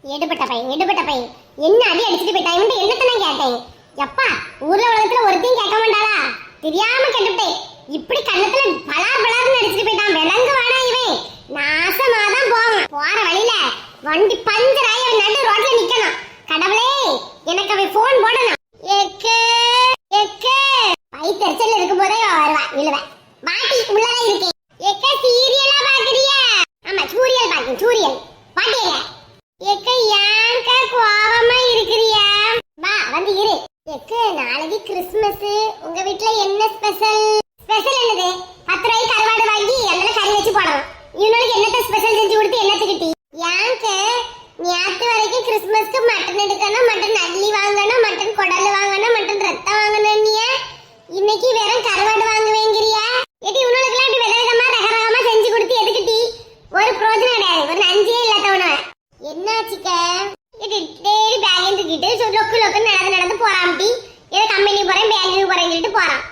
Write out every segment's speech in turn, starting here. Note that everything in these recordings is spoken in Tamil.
எடுபட்ட பையன் என்ன அடி அடிச்சுட்டு போயிட்டான். இவன் என்னத்தை நான் கேட்டேன். எப்பா ஊர்ல உலகத்துல ஒருத்தையும் கேட்க மாட்டாளா? தெரியாம கேட்டுட்டேன். இப்படி கண்ணத்துல பலார் பலார்னு அடிச்சுட்டு போயிட்டான். விலங்கு வாடா இவன். நாசமாதான் போவான். போற வழியில வண்டி பஞ்சர் ஆகி அவன் நடு ரோட்ல நிக்கணும். கடவுளே எனக்கு அவன் போன் போடணும். எக்கு எக்கு வயிற்றுச்சல் இருக்கும் போதே வருவா விழுவேன். பாட்டி உள்ளதான் இருக்கேன். எக்க சீரியலா பாக்குறியா? ஆமா சூரியல் பாக்கேன். சூரியல் பாட்டியல எக்க ஏங்க கோவமா இருக்கிறியா? வா வந்து இரு. எக்கு நாளைக்கு கிறிஸ்மஸ். உங்க வீட்ல என்ன ஸ்பெஷல்? ஸ்பெஷல் என்னது? 10 ரூபாய்க்கு கருவாடு வாங்கி அதுல கறி வச்சு போடணும். இவனுக்கு என்னத்த ஸ்பெஷல் செஞ்சு கொடுத்து என்னத்துக்கிட்டி? ஏங்க நேத்து வரைக்கும் கிறிஸ்மஸ்க்கு மட்டன் எடுக்கணும், மட்டன் அள்ளி வாங்கணும், மட்டன் குடல் வாங்கணும், மட்டன் ரத்தம் வாங்கணும். நீ இன்னைக்கு வெறும் கருவாடு வாங்குவேங்கிறியா? ஏடி இவனுக்குலாம் இப்படி விதவிதமா ரகரகமா செஞ்சு கொடுத்து எதுக்கிட்டி? ஒரு பிரோஜனம் கிடையாது. ஒரு நஞ்சே இல்லாதவன. என்னாச்சுக்க? ஏடி டெய்லி பேங்க் தூக்கிட்டு லொக்கு லொக்குன்னு நடந்து போறான்டி. ஏதோ கம்பெனி போறேன் பேங்க்கு போறேன்னு சொல்லிட்டு போறான்.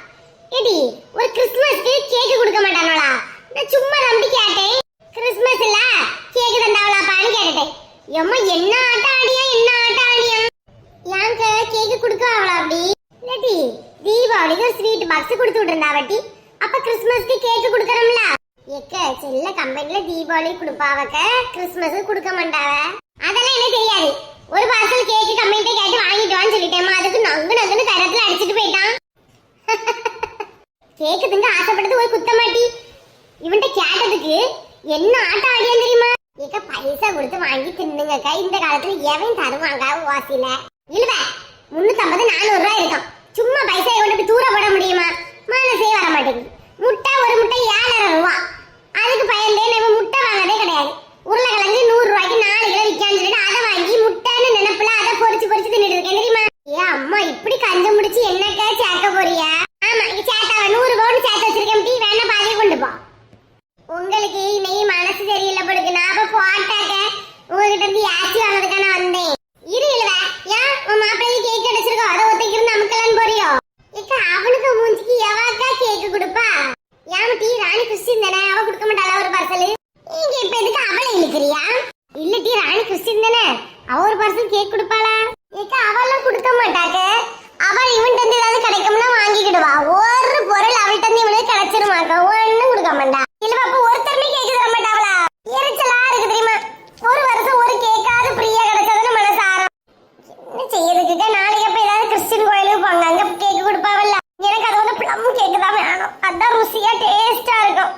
ஏடி ஒரு கிறிஸ்மஸ்க்கு கேக் கொடுக்க மாட்டானோடா? நான் சும்மா நம்பி கேட்டேன். கிறிஸ்மஸ் இல்ல கேக் தந்தாவலாப்பான்னு கேட்டேன். எம்மா என்ன ஆட்டம் ஆடியா? ஏங்க கேக் கொடுக்கவாங்களா? அப்படி இல்லாட்டி தீபாவளிக்கு ஒரு ஸ்வீட் பாக்ஸ் கொடுத்து விட்டுருந்தா வட்டி. அப்ப கிறிஸ்மஸ்க்கு கேக் கொடுக்கறோம்ல. ஏக்க செல்ல கம்பெனில தீபாவளி கொடுப்பாவக்க, கிறிஸ்மஸ் கொடுக்க மாட்டாவ. அதெல்லாம் எனக்கு தெரியாது. ஒரு பார்சல் கேக் கம்பெனிட்ட கேட்டு வாங்கிட்டு வான்னு சொல்லிட்டேமா. அதுக்கு நங்குன்னு தரத்துல அடிச்சுட்டு போயிட்டான். கேக்கு திங்க ஆசைப்பட்டது ஒரு குத்தமாட்டி. இவன்ட்ட கேட்டதுக்கு என்ன ஆட்டம் ஆடியா தெரியுமா? ஏக்க பைசா கொடுத்து வாங்கி தின்னுங்கக்கா. இந்த காலத்துல எவன் தருவாங்க வாசில? இல்ல 350 400 ரூபாய் இருக்கும். சும்மா பைசா கொண்டு தூர போட முடியுமா? மனசே வர மாட்டேங்குது. முட்டை ஒரு முட்டை 7000 ரூபாய். அதுக்கு பயந்தே நம்ம முட்டை வாங்கதே கிடையாது. உருளைக்கிழங்கு 100 ரூபாய்க்கு 4 கிலோ விற்கான்னு சொல்லிட்டு அதை வாங்கி முட்டைன்னு நினைப்புல அதை பொறிச்சு தின்னுட்டு இருக்கேன் தெரியுமா? ஏ அம்மா இப்படி கஞ்சம் முடிச்சு என்னக்கா சேர்க்க போறியா? ஆமா இங்க சேர்த்தாவ 100 பவுன் சேர்த்து வச்சிருக்கேன். டீ வேணா பாதியை கொண்டு போ. உங்களுக்கு இன்னைக்கு மனசு சரியில்லை போடுக்கு. நான் அப்ப போட்டாக்க உங்ககிட்ட இருந்து ஆசி வாங்கறதுக்கான வந்தேன். இரு இல்லவ ஏன் உன் மாப்பிள்ளைக்கு கேக் கிடைச்சிருக்கோம் அதை ஒத்தைக்கு இருந்து அமுக்கலான்னு போறியோ? ஏக்கா அவனுக்கு மூஞ்சிக்கு எவாக்கா கேக் கொடுப்பா? ஏன் டீ ராணி கிறிஸ்டின் தானே, அவ கொடுக்க மாட்டாளா ஒரு பார்சல்? நீங்க இப்ப எதுக்கு அவளை இழுக்கிறியா? இல்ல டீ ராணி கிறிஸ்டின் தானே, அவ ஒரு பார்சல் கேக் கொடுப்பாளா? ஏக்கா அவெல்லாம் கொடுக்க மாட்டாக்க. அவள் இவன்ட்டு இருந்து ஏதாவது கிடைக்கும்னா வாங்கிக்கிடுவா. ஒரு பொருள் அவள்கிட்ட இருந்து இவனுக்கு கிடைச்சிருமாக்கா. ஒன்னும் கொடுக்க மாட்டா. இல்ல அப்ப ஒருத்தருமே கேக்கு தர மாட்டாவளா? எரிச்சலா இருக்கு தெரியுமா? ஒரு வருஷம் ஒரு கேக்காவது ஃப்ரீயா கிடைச்சதுன்னு மனசு ஆரம். என்ன செய்யறதுக்கு? நாளைக்கு அப்ப ஏதாவது கிறிஸ்டின் கோயிலுக்கு போங்க, அங்க கேக்கு கொடுப்பாவல்ல. எனக்கு அது வந்து பிளம் கேக்கு தான் வேணும். அதான் ருசியா டேஸ்டா இருக்கும்.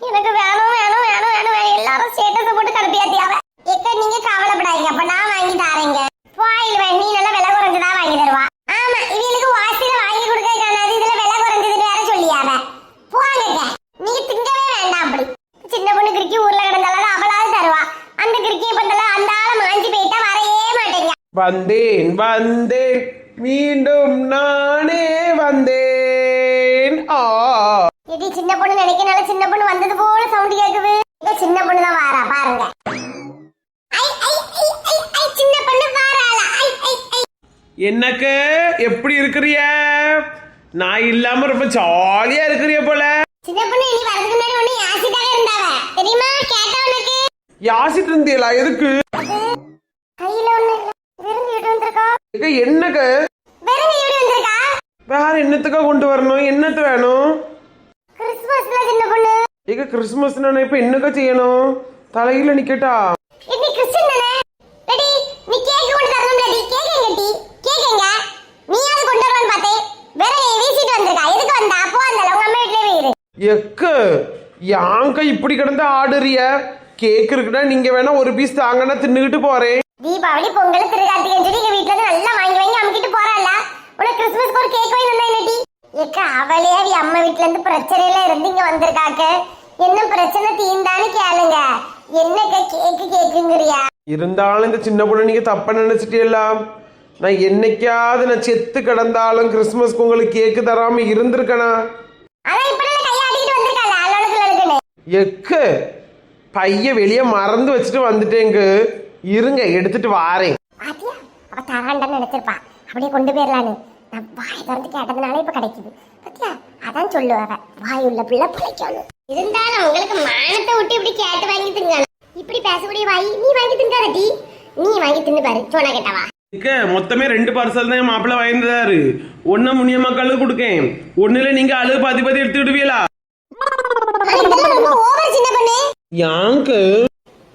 எனக்கு வேணும் வேணும் வேணும் வேணும் எல்லாரும் ஸ்டேட்டஸ் போட்டு கடுப்பியாத்தியாவ. ஏக்கா நீங்க கவலைப்படாதீங்க, அப்ப நான் வாங்கி தாரேங்க. வாயில் நீ நல்லா விலை குறைஞ்சுதான் வாங்கி தருவா. ஆமா இவங்களுக்கு வாசில வாங்கி கொடுக்க காணாது. இதுல விலை குறைஞ்சதுன்னு வேற சொல்லியாவ. போங்க நீங்க திங்கவே வேண்டாம். அப்படி சின்ன பொண்ணு கிரிக்கி ஊர்ல கிடந்தாலும் அவளாவது தருவா. அந்த கிரிக்கியை பந்தல அந்த ஆளை மாஞ்சி போயிட்டா வரவே மாட்டேங்க. வந்தேன் மீண்டும் நானே வந்தேன். இது சின்ன பொண்ணு நினைக்கனால சின்ன பொண்ணு வந்தது போல சவுண்ட் கேக்குது. சின்ன பொண்ணு தான் வாரா பாருங்க. சின்ன பொண்ணு வாராளா? என்னக்க எப்படி இருக்கிறிய? நான் இல்லாம ரொம்ப ஜாலியா இருக்கிறிய போல. சின்ன பொண்ணு இனி வரதுக்கு முன்னாடி ஒண்ணு யாசிட்டாக இருந்தாவ தெரியுமா? கேட்டா உனக்கு யாசிட்டு இருந்தீங்களா? எதுக்கு? கையில ஒண்ணு வெறும் வீடு வந்திருக்கா. என்னக்க வெறும் வீடு வந்திருக்கா? வேற என்னத்துக்கா கொண்டு வரணும்? என்னத்து வேணும்? கிறிஸ்மஸ்ல சின்ன பொண்ணு. ஏக கிறிஸ்மஸ் இப்ப என்னக்கா செய்யணும்? தலையில நிக்கட்டா? நீ கிறிஸ்டியன் தானே? ரெடி நீ கேக் கொண்டு தரணும்ல. டி கேக் எங்க? டி கேக் எங்க? நீ அது கொண்டு வரணும் பார்த்தே. வேற வீசிட்டு வந்திருக்கா. எதுக்கு வந்தா? போ அந்தல உங்க அம்மா வீட்லயே இரு. எக்க யாங்க இப்படி கிடந்து ஆடுறிய? கேக் இருக்குன்னா நீங்க வேணா ஒரு பீஸ் தாங்கன்னா தின்னுகிட்டு போறேன். தீபாவளி பொங்கல் திருகார்த்திகை சொல்லி எங்க வீட்ல இருந்து நல்லா வாங்கி வாங்கி அமுக்கிட்டு போறாள்ல. உனக்கு கிறிஸ்மஸ்க்கு ஒரு கேக் வாங்கி வந்தா என்னடி? எக்க அவளே அம்மா வீட்ல இருந்து பிரச்சனையில இருந்து இங்க வந்திருக்காக்க. என்ன பிரச்சனை தீந்தான்னு கேளுங்க. என்னக்க கேக்குங்கறியா? இருந்தாலும் இந்த சின்ன பொண்ணு நீங்க தப்பா நினைச்சிட்டீங்களா? நான் என்னைக்காவது நான் செத்து கிடந்தாலும் கிறிஸ்மஸ்க்கு உங்களுக்கு கேக்கு தராம இருந்திருக்கனா? அதான் இப்ப நான் கைய ஆடிட்டு வந்திருக்காள அலலுக்குன்னு. எக்க பைய வெளிய மறந்து வச்சுட்டு வந்துட்டேங்க. இருங்க எடுத்துட்டு வாரேன். பாத்தியா அவ தராண்டன்னு நினைச்சிருப்பா. அப்படியே கொண்டு போயிடலான்னு நான் வாய் திறந்து கேட்டதுனால இப்ப கிடைக்குது. பாத்தியா அதான் சொல்லுவாங்க வாய் உள்ள பிள்ளை பிழைக்கணும். இருந்தாலும் உங்களுக்கு மானத்தை விட்டு இப்படி கேட்டு வாங்கி திங்க. இப்படி பேசக்கூடிய வாய் நீ வாங்கி திங்காதடி. நீ வாங்கி தின்னு பாரு சோனா கேட்டவா. இக்க மொத்தமே 2 பார்சல் தான் என் மாப்பிள்ள வாங்கியிருந்தாரு. ஒன்னு முனிய மக்களுக்கு கொடுக்கேன், ஒண்ணுல நீங்க அழு பாதி பாதி எடுத்துக்கிடுவீங்களா? இதெல்லாம் ரொம்ப ஓவர் சின்ன பொண்ணு. யாங்கு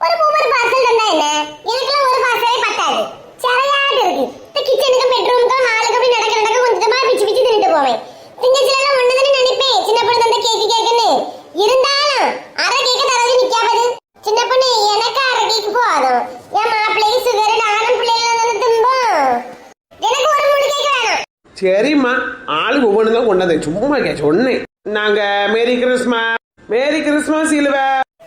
ஒரு பார்சல் தந்தா என்ன? எனக்குலாம் ஒரு பார்சலே பத்தாது. சரியாட்டு இருக்கு. இந்த கிச்சனுக்கு பெட்ரூமுக்கு ஹாலுக்கு அப்படி நடக்க கொஞ்சமா பிச்சு பிச்சு தின்னுட்டு போவேன். திங்கச்சிலாம் ஒண்ணுதானே நினைப்பேன் சின்ன பொண்ணு தந்த கேக்குன்னு. இருந்தாலும் அரை கேக்க தரது நிக்காது. சின்ன பொண்ணு எனக்கு அரை கேக்கு போதும். என் மாப்பிள்ளைக்கு சுகர் நானும் பிள்ளைகள் தானே தும்போம். எனக்கு ஒரு முழு கேக்கு வேணும். சரிம்மா, ஆளு ஒவ்வொன்று தான் கொண்டாந்தேன், சும்மா சொன்னேன். நாங்க மேரி கிறிஸ்மஸ், மேரி கிறிஸ்மஸ் இழுவ.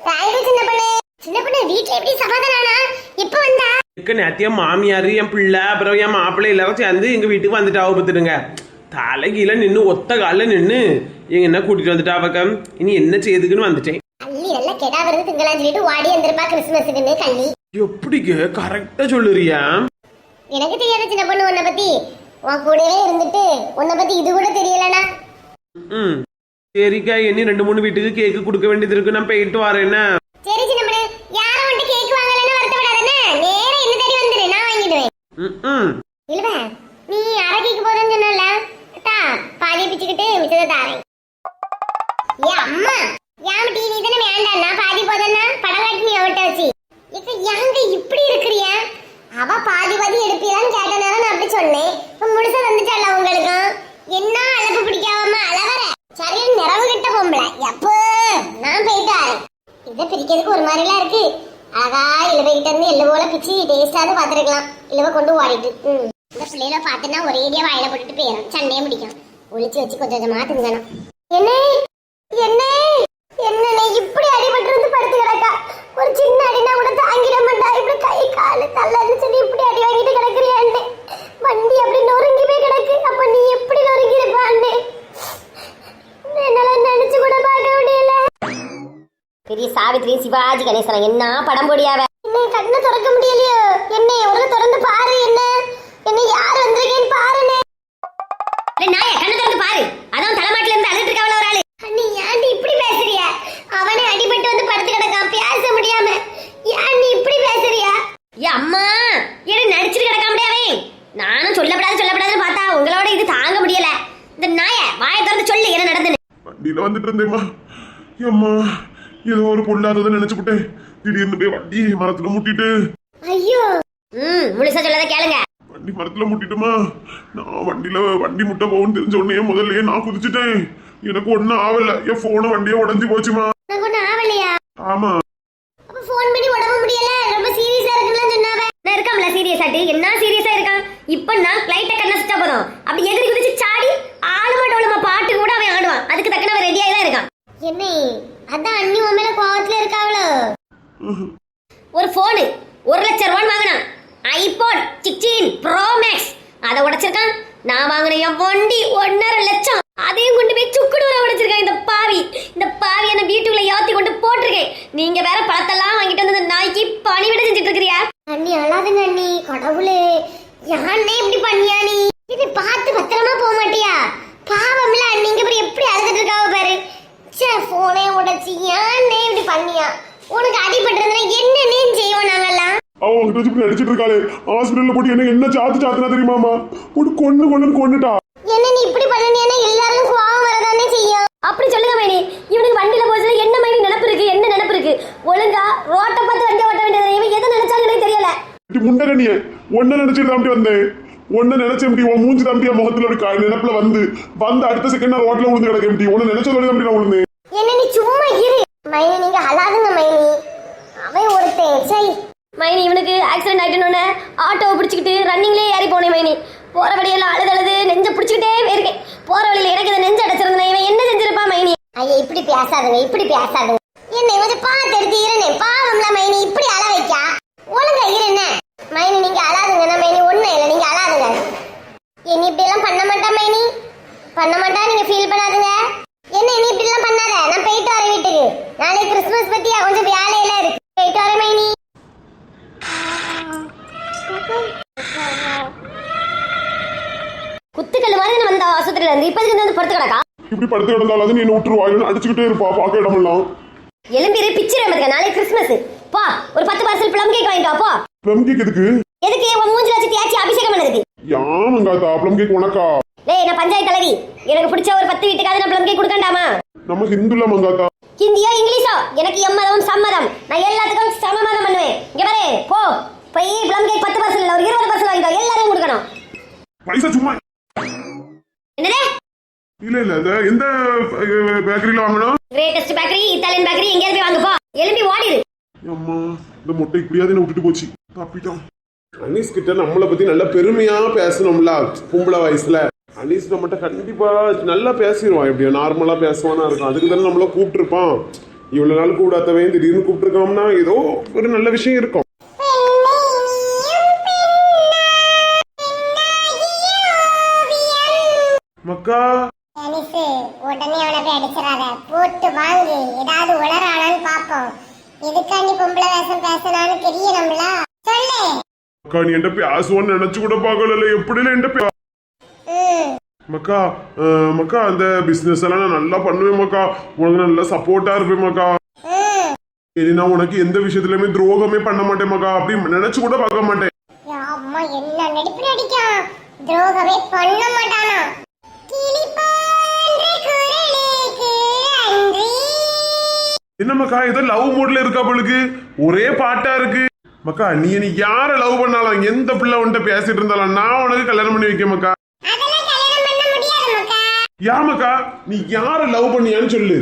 தேங்க்யூ சின்ன பொண்ணு. சின்ன பொண்ணு வீட்டுல எப்படி சமாதானா? எப்ப வந்தா? நேத்தியம் மாமியார் என் பிள்ளை அப்புறம் என் மாப்பிள்ளை எல்லாரும் சேர்ந்து எங்க வீட்டுக்கு வந்துட்டு ஆபத்துடுங்க. தலைகீழ நின்று ஒத்த கால நின்று எங்க என்ன கூட்டிட்டு வந்துட்டா பக்கம். இனி என்ன செய்யுதுக்குன்னு வந்துட்டேன். அள்ளி நல்லா கெடா வருது திங்களான்னு சொல்லிட்டு வாடி வந்திருப்பா கிறிஸ்துமஸுக்குன்னு கள்ளி. எப்படிங்க கரெக்டா சொல்லுறியா? எனக்கு தெரியாத சின்ன பொண்ணு உன்னை பத்தி. உன் கூடவே இருந்துட்டு உன்னை பத்தி இது கூட தெரியலனா? ம் சரிக்கா, இனி 2-3 வீட்டுக்கு கேக்கு கொடுக்க வேண்டியது இருக்கு, நான் போயிட்டு வரேன்னா. சரி சின்ன பொண்ணு, யாரும் வந்து கேக் வாங்கலன்னு வருத்தப்படாதே. நேரா என்ன தேடி வந்துரு, நான் வாங்கிடுவேன். இல்ல நீ அரை கேக்கு போதும்னு சொன்னல, தா பாதி பிச்சுக்கிட்டு மிச்சத்தை தாரேன். ஏ அம்மா, யாம் டிவி தானே வேண்டாம், நான் பாதி போதன்னா படம் காட்டி நீ அவட்ட வச்சு. இப்ப யாங்க இப்படி இருக்கிறியா? அவ பாதி பாதி எடுப்பீரான்னு கேட்ட நேரம் நான் அப்படி சொன்னேன். இப்ப முழுசா வந்துட்டால உங்களுக்கும். என்ன அழகு பிடிக்காம அழகற சரியான நிறவு கிட்ட பொம்பளை. எப்போ நான் போயிட்டு வரேன். இதை பிரிக்கிறதுக்கு ஒரு மாதிரிலாம் இருக்கு. அழகா இழுவைகிட்ட இருந்து எள்ளு போல பிச்சு டேஸ்டாவது பார்த்துருக்கலாம். இழுவை கொண்டு ஓடிட்டு இந்த பிள்ளைகளை பார்த்தோன்னா ஒரேடியா வாயில போட்டுட்டு போயிடும். சண்டையே முடிக்கும். ஒளிச்சு வச்சு கொஞ்சம் கொஞ்சமா திங்கணும். என்ன என்ன என்ன இப்படி அடிபட்டு இருந்து படுத்து கிடக்கா? ஒரு சின்ன அடினா கூட தாங்கிட மாட்டா. இப்படி கை காலு தள்ளன்னு சொல்லி இப்படி அடி வாங்கிட்டு கிடக்குறியான்னு. வண்டி அப்படி நொறுங்கி போய் கிடக்கு. அப்ப நீ எப்படி நொறுங்கி இருப்பான்னு என்னால நினைச்சு கூட பார்க்க முடியல. பெரிய சாவித்திரி சிவாஜி கணேசன் என்ன படம் போடியாவ? என்ன கண்ணை திறக்க முடியலையோ? என்ன ஒரு திறந்து பாரு. என்ன என்ன யார் வந்திருக்கேன்னு பாருன்னு. நாய கண்ணை திறந்து பாரு. அதான் தலைமாட்டில இருந்து அழுது இருக்கவள ஒரு ஆளு. அண்ணி ஏன்டி இப்படி பேசுறிய? அவனே அடிபட்டு வந்து படுத்து கிடக்கான், பேச முடியாம. ஏன் நீ இப்படி பேசுறியா? ஏ அம்மா, என்ன நடிச்சிட்டு கிடக்க முடியாவே? நானும் சொல்லப்படாதுன்னு பார்த்தா உங்களோட இது தாங்க முடியல. இந்த நாய வாயை திறந்து சொல்லு என்ன நடந்துன்னு. வண்டியில வந்துட்டு இருந்தேம்மா. அம்மா ஏதோ ஒரு பொல்லாததை நினைச்சுட்டேன். திடீர்னு போய் வண்டி மரத்துல முட்டிட்டு. ஐயோ, முழுசா சொல்லத கேளுங்க. வண்டி மரத்துல முட்டிட்டுமா. நான் வண்டி முட்டை போகும்னு தெரிஞ்ச உடனே முதல்லயே நான் குதிச்சுட்டேன். எனக்கு ஒண்ணும் ஆவல. என் போன வண்டியே உடஞ்சி போச்சுமா. எனக்கு ஒண்ணும் ஆவலையா? ஆமா. அப்ப போன் பண்ணி உடம்பு முடியல, ரொம்ப சீரியஸா இருக்குன்னு சொன்னாவே. நான் இருக்கம்ல சீரியஸாட்டி. என்ன சீரியஸா இருக்கான்? இப்ப நான் ஃளைட்ட கண்ண சுத்த போறோம். அப்படி எகிரி குதிச்சு சாடி ஆளுமட்டோளமா பாட்டு கூட அவன் ஆடுவான். அதுக்கு தக்கன அவன் ரெடியா தான் இருக்கான். என்ன அதான் அண்ணி உன் மேல கோவத்துல இருக்காவளோ? ஒரு போனு 1 லட்சம் ரூபாய் வாங்கினான். ஐபோன் 16 ப்ரோ மேக்ஸ் அதை உடைச்சிருக்கான். நான் வாங்கின என் வண்டி 1.5 லட்சம். அதையும் கொண்டு போய் சுக்குடூர உடைச்சிருக்கான் இந்த பாவி. இந்த பாவி என்ன வீட்டுக்குள்ள ஏத்தி கொண்டு போட்டிருக்கேன். நீங்க வேற பழத்தெல்லாம் வாங்கிட்டு வந்து நாய்க்கு பணிவிட செஞ்சுட்டு இருக்கிறியா? அண்ணி அழாதுங்க அண்ணி. கடவுளே, யானே இப்படி பண்ணியா? நீ இது பார்த்து பத்திரமா போக மாட்டியா? பாவம்ல நீங்க அப்புறம் எப்படி அழுதுட்டு இருக்காவ பாரு. சே, போனே உடைச்சி யானே இப்படி பண்ணியா? உனக்கு அடிபட்டுறதுன்னா என்னன்னே செய்வோம் நாங்கெல்லாம். அவன் இப்படி அடிச்சிட்டு இருக்காளே, ஹாஸ்பிட்டல்ல போட்டு என்ன சாத்துனா தெரியுமாமா? ஒரு கொன்னுட்டா. என்ன நீ இப்படி பண்ணினா எல்லாரும் கோவம் வரதானே செய்யும். அப்படி சொல்லுங்க மேனி. இவனுக்கு வண்டியில போறதுல என்ன மாதிரி நினைப்பு இருக்கு? என்ன நினைப்பு இருக்கு? ஒழுங்கா ரோட்ட பார்த்து வண்டி ஓட்ட வேண்டியது. இவன் எதை நினைச்சாலும் எனக்கு தெரியல. முண்டகனிய ஒன்ன நினைச்சிட்டு தாண்டி வந்தேன். ஒன்ன நினைச்ச எப்படி உன் மூஞ்சி தம்பியா முகத்துல ஒரு நினைப்புல வந்து அடுத்த செகண்ட் நான் ரோட்ல விழுந்து கிடக்க எப்படி உன்ன நினைச்ச தம்பி நான் விழுந்தேன். என்ன நீ சும்மா இரு மைனி. நீங்க அழாதுங்க மைனி. அவன் ஒருத்தன் சை மைனி. இவனுக்கு ஆக்சிடென்ட் ஆயிட்டோன்னு ஆட்டோவை பிடிச்சிக்கிட்டு ரன்னிங்லேயே ஏறி போனேன் மைனி. போற வழியெல்லாம் அழுது நெஞ்ச பிடிச்சிக்கிட்டே போயிருக்கேன். போற வழியில எனக்கு இதை நெஞ்சு அடைச்சிருந்தேன். இவன் என்ன செஞ்சிருப்பா மைனி? ஐயா இப்படி பேசாதுங்க, இப்படி பேசாதுங்க. என்ன கொஞ்சம் பார்த்து எடுத்து இருந்தேன். பாவம்ல மைனி இப்படி அழ வைக்கா. ஒழுங்கா இருந்த மைனி. நீங்க அழாதுங்கன்னா மைனி ஒண்ணும் இல்லை. நீங்க அழாதுங்க. இனி இப்படி எல்லாம் பண்ண மாட்டா மைனி. பண்ண மாட்டா. நீங்க ஃபீல் பண்ணாதுங்க. என்ன இனி இப்படி எல்லாம் பண்ணாத. நான் போயிட்டு வரேன் வீட்டுக்கு. நாளைக்கு கிறிஸ்துமஸ் பத்தியா கொஞ்சம் வேலையெல்லாம் இருக்கு. போயிட்டு வரேன் மைனி. குத்துக்கல் மாதிரி வந்த ஆஸ்பத்திரியில இருந்து இப்ப வந்து படுத்து கிடக்கா. இப்படி படுத்து கிடந்தாலும் நீ விட்டுருவாயின்னு அடிச்சுக்கிட்டே இருப்பா. பாக்க இடமெல்லாம் எலும்பிரு பிச்சிரு. நாளைக்கு கிறிஸ்துமஸ். போ ஒரு 10 பார்சல் ப்ளம் கேக் வாங்கிட்டு வா. போ. ப்ளம் கேக் எதுக்கு? எதுக்கு உன் மூஞ்சில வச்சு தேய்ச்சி அபிஷேகம் பண்ணதுக்கு? யான் மங்காத்தா ப்ளம் கேக் உனக்கா? டேய் நான் பஞ்சாயத்து தலைவி, எனக்கு பிடிச்ச ஒரு 10 வீட்டுக்காவது நான் ப்ளம் கேக் கொடுக்கண்டாமா? நம்ம ஹிந்துல மங்காத்தா. ஹிந்தியோ இங்கிலீஷோ எனக்கு எம்மதமும் சம்மதம். நான் எல்லாத்துக்கும் சமமாதம் பண்ணுவேன். இங்க பாரு போ, போய் ப்ளம் கேக் 10 பார்சல் இல்ல ஒரு 20 பார்சல் வாங்கிக்கோ, எல்லாரும் கொடுக்கணும். பைசா சும்மா. என்னடே? இல்ல இல்ல இது எந்த பேக்கரியில வாங்கணும்? கிரேட்டஸ்ட் பேக்கரி, இத்தாலியன் பேக்கரி, எங்கயாவது போய் வாங்க போ. எலும்பி ஓடிடு. அம்மா இந்த முட்டை இப்படியாவது என்ன விட்டுட்டு போச்சு. தப்பிட்டோம். அனீஸ் கிட்ட நம்மளை பத்தி நல்லா பெருமையா பேசணும்ல கும்பல வயசுல. அனீஸ் நம்மகிட்ட கண்டிப்பா நல்லா பேசிடுவான், எப்படியோ நார்மலா பேசுவானா இருக்கும். அதுக்கு தானே நம்மள கூப்பிட்டுருப்பான். இவ்வளவு நாள் கூடாதவன் திடீர்னு கூப்பிட்டுருக்கோம்னா ஏதோ ஒரு நல்ல விஷயம் இருக்கும். மக்கா உடனே அவனை போய் அடிச்சிடாத, போட்டு வாங்கு. ஏதாவது உளறானான்னு பாப்போம். எதுக்காண்டி பொம்பளை வேஷம் பேசினான்னு தெரியணும்ல. சொல்லு. அக்கா நீ என்கிட்ட பேசுவான்னு நினைச்சு கூட பாக்கல. எப்படி என்கிட்ட மக்கா மக்கா அந்த பிசினஸ் எல்லாம் நான் நல்லா பண்ணுவேன் மக்கா. உனக்கு நல்லா சப்போர்ட்டா இருப்பேன் மக்கா. சரி நான் உனக்கு எந்த விஷயத்துலயுமே துரோகமே பண்ண மாட்டேன் மக்கா. அப்படி நினைச்சு கூட பார்க்க மாட்டேன். அம்மா என்ன நடிப்பு நடிக்கான், துரோகமே பண்ண மாட்டானா? என்ன மக்கா ஏதோ லவ் மூட்ல இருக்கா அவளுக்கு, ஒரே பாட்டா இருக்கு. மக்கா நீ யார லவ் பண்ணாலும் எந்த பிள்ளை உன்கிட்ட பேசிட்டு இருந்தாலும் நான் உனக்கு கல்யாணம் பண்ணி வைக்க மக்கா. யா மக்கா நீ யார லவ் பண்ணியான்னு சொல்லு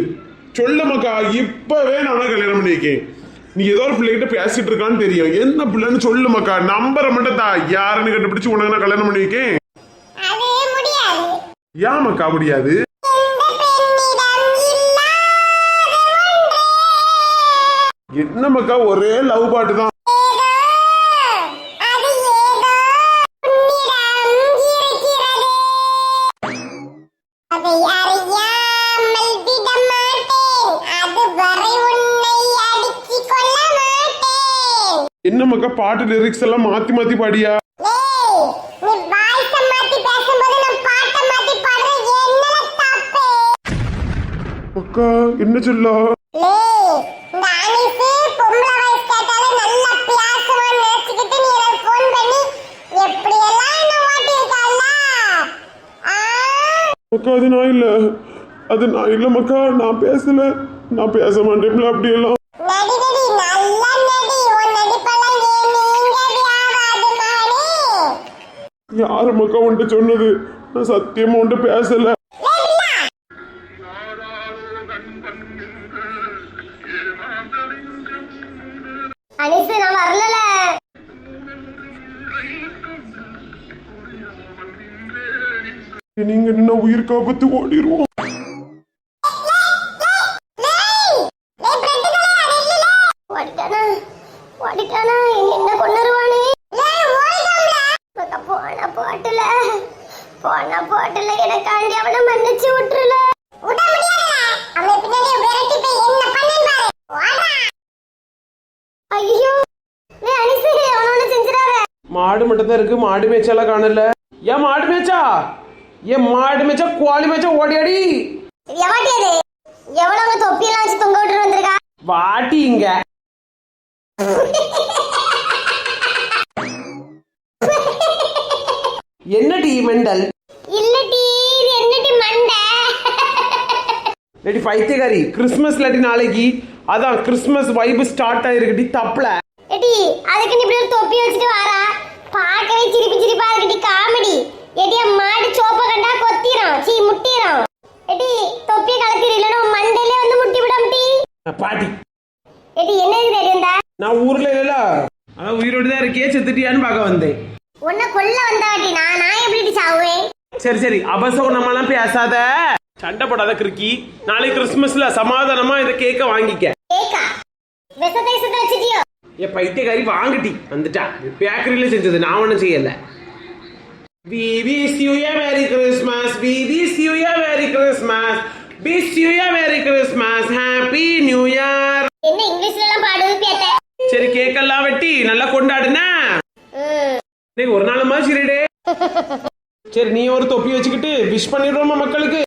சொல்ல மக்கா. இப்பவே நான் உனக்கு கல்யாணம் பண்ணி வைக்கேன். நீ ஏதோ ஒரு பிள்ளைகிட்ட பேசிட்டு இருக்கான்னு தெரியும், என்ன பிள்ளைன்னு சொல்லு மக்கா. நம்பரை மட்டும் தா, யாருன்னு கண்டுபிடிச்சு உனக்கு நான் கல்யாணம் பண்ணி வைக்கேன். யா மக்கா முடியாது. என்ன மக்கா ஒரே லவ் பாட்டு தான். என்ன மக்கா பாட்டு லிரிக்ஸ் எல்லாம் மாத்தி மாத்தி பாடியா? மக்கா என்ன சொல்ல? மக்கா அது நான் இல்ல, அது நான் இல்ல மக்கா. நான் பேசல, நான் பேச மாட்டேன்ல அப்படியெல்லாம். யாரு மக்கா உன்கிட்ட சொன்னது? நான் சத்தியமா உன்கிட்ட பேசல. அனிசு நான் வரல. நீங்க என்ன உயிர் காப்பத்து ஓடிடுவோம். என்ன கொண்டுருவானே. போட்டல எனக்காண்டி அவனை மன்னிச்சு விட்டுருல. ஐயோ அனிசு அவனோட செஞ்சிடாத. மாடு மட்டும் தான் இருக்கு, மாடு மேய்ச்சாலாம் காணல. ஏன் மாடு மேய்ச்சா? ஏன் மாடு மேய்ச்சா கோழி மேய்ச்சா ஓடியாடி. எவாட்டியது எவ்வளவு தொப்பியெல்லாம் வச்சு தொங்க விட்டு வந்திருக்கா? வாட்டி இங்க என்ன டீ மெண்டல்? இல்ல டீ இது என்ன டீ மண்டை? லேடி பைத்தியக்காரி, கிறிஸ்மஸ் இல்லாட்டி நாளைக்கு. அதான் கிறிஸ்மஸ் வைப் ஸ்டார்ட் ஆயிருக்கு தப்பல. ஏடி அதுக்கு நீ இப்படி ஒரு தொப்பி வச்சிட்டு வாரா, பார்க்கவே சிரிப்பா இருக்குடி காமெடி. ஏடி மாடு சோப்ப கண்டா கொத்திரும், சீ முட்டிரும். ஏடி தொப்பியை கலத்திரு, இல்லனா மண்டையிலே வந்து முட்டி விடும் டீ. பாட்டி ஏடி என்ன இது தெரியும்டா? நான் ஊர்ல இல்ல, அதான் உயிரோடு தான் இருக்கே, செத்துட்டியான்னு பார்க்க வந்தேன். உன்னை கொல்ல வந்தாட்டி நான் எப்படி சாவுவேன்? சரி அபசகுணமெல்லாம் பேசாத, சண்டை போடாத கிறுக்கி. நாளைக்கு கிறிஸ்மஸ்ல சமாதானமா இந்த கேக்க வாங்கிக்க. கேக்கா விஷத்தை வச்சிட்டியோ? என் பைத்தியக்காரி வாங்கிட்டி வந்துட்டா. பேக்கரியில செஞ்சது, நான் ஒன்னும் செய்யல. We wish you a Merry Christmas. We wish you a Merry Christmas. Wish you a Merry Christmas. Happy New Year. என்ன இங்கிலீஷ்ல எல்லாம் பாடுது பேட்ட? சரி கேக்கெல்லாம் வெட்டி நல்லா கொண்டாடுனா. டேய் ஒரு நாள் மாதிரி சரிடே. சரி நீ ஒரு தொப்பி வச்சுக்கிட்டு விஷ் பண்ணிடுவோமா மக்களுக்கு?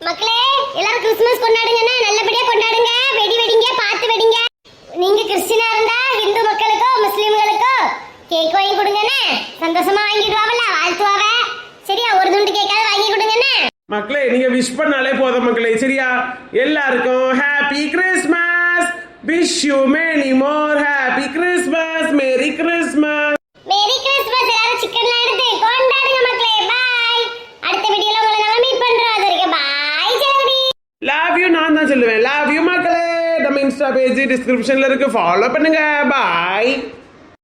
மக்களே எல்லாரும் கிறிஸ்மஸ் கொண்டாடுங்கன்னா நல்லபடியா கொண்டாடுங்க. வெடி வெடிங்க, பார்த்து வெடிங்க. நீங்க கிறிஸ்டியனா இருந்தா இந்து மக்களுக்கோ முஸ்லிம்களுக்கோ கேக் சந்தோஷமா வாங்கிடுவாங்கல்ல, வாழ்த்துவாவ. சரியா, ஒரு துண்டு கேட்காத வாங்கி கொடுங்கன்னு. மக்களே நீங்க விஷ் பண்ணாலே போதும் மக்களே. சரியா, எல்லாருக்கும் happy Christmas. Wish you many more happy Christmas. Merry Christmas. Merry Christmas. எல்லாரும் சிக்கன்லாம் எடுத்து கொண்டாடுங்க மக்களே. பாய். அடுத்த வீடியோல உங்களை நாங்க மீட் பண்றோம். அது வரைக்கும் பாய் ஜெகடி. Love you. நான் தான் சொல்லுவேன் லவ் யூ மக்களே. நம்ம இன்ஸ்டா பேஜ் டிஸ்கிரிப்ஷன்ல இருக்கு, ஃபாலோ பண்ணுங்க. பாய்.